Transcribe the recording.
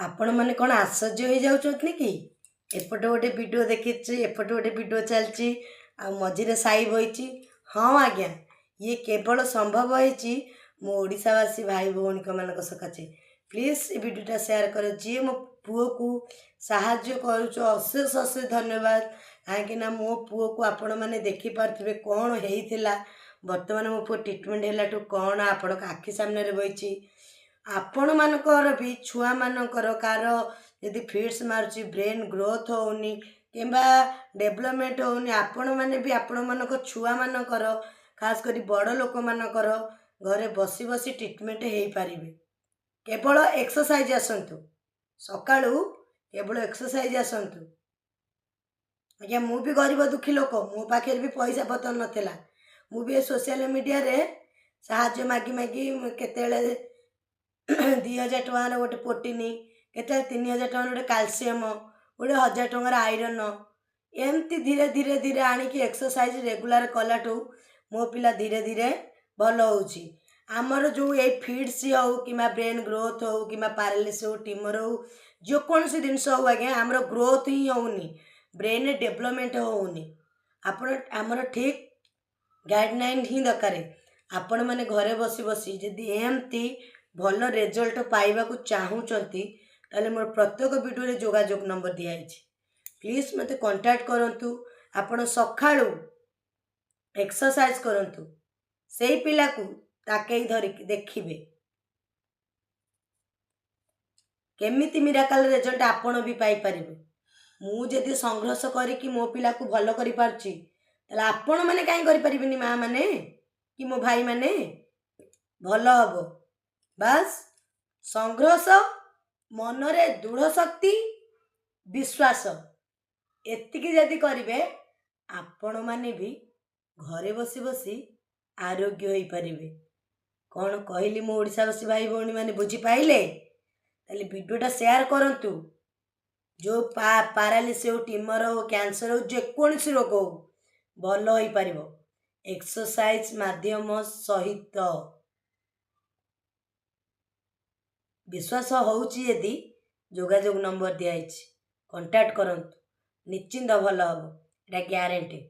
आपण मैंने कौन आश्चर्य हो जाऊँ कि एपटे गोटे वीडियो देखी एपटे गोटे वीडियो चलती आ मझे साई बही। हाँ आज्ञा, ये केवल संभव होती मो ओडावासी भाई भौणी मान सकाशे। प्लीज ये वीडियोटा शेयर कर। जी मो पुओ को साहाଯ୍य करुच अशेष अशेष धन्यवाद। कहीं मो पुओ को आपण मैंने देखिपे कौन होता बर्तमान मो पु ट्रिटमेंट है कौन आपण आखि सामने बही। आपण मानकर भी छुआ मानकर कार यदि फिट्स मार्ची ब्रेन ग्रोथ होनी कि डेवलपमेंट होनी आपण मैंने भी आपण मानक छुआ मानकर खास करी बड़ लोक मानकर घरे बसी बसी ट्रिटमेंट हो पारे। केवल एक्सरसाइज आसतु सकाळू केवल एक्सरसाइज आसतु। आज्ञा मु भी गरीब दुखी लोक मो पाखे भी पैसा पतर नाला मुझे सोशल मीडिया रे साहाଯ୍य मागी मागी केते 2000 टकर गोटे प्रोटीन के 3000 टकर गोटे कैल्शियम गोटे 1000 टकर आयरन एमती धीरे धीरे धीरे आणिकी एक्सरसाइज रेगुलर कलाठू मो पिला धीरे धीरे भल होउची। आमर जो ये फिट्स हो कि ब्रेन ग्रोथ हो कि पैरालिसिस हो ट्यूमर हो जो कौन सी जिनस हो आज्ञा आमर ग्रोथ ही होनी ब्रेन डेवलपमेंट होनी। आपण आमर ठीक गाइडलाइन ही दरकार। आपण मैंने घरे बसी बसी जदि एमती भल रिजल्ट पाइबा चाहूँगी ताले मोर प्रत्येक वीडियो रे जोगाजोग नंबर दिखाई। प्लीज मत कांटेक्ट करंतु। आपण सखाळू एक्सरसाइज करंतु से पिला को ताकई धरिक देखिबे केमिति मिराकल रिजल्ट आपण भी पाई परिबे। मु जदि संघर्ष करी मो पिला को भल करि पारची ताले आपण माने काई करि परिबेनी मां माने कि मो भाई माने भल हबो। बस संघर्ष मनरे दृढ़ शक्ति विश्वास एतिकी जदि करिवे आपण माने भी घरे बसी बसी आरोग्य होई परिबे। कौन कहली मो ओडावासी भाई भौणी माने बुझी पाइले ताले वीडियोटा शेयर करंतु। जो पैरालिसिस हो ट्यूमर हो कैंसर हो जेकोसी रोग हो भल होई परिबो एक्सरसाइज माध्यम सहित। विश्वास होउची यदि जोगाजोग नंबर दिया कांटेक्ट करंतु निश्चिंत भल हम एटा ग्यारंटी।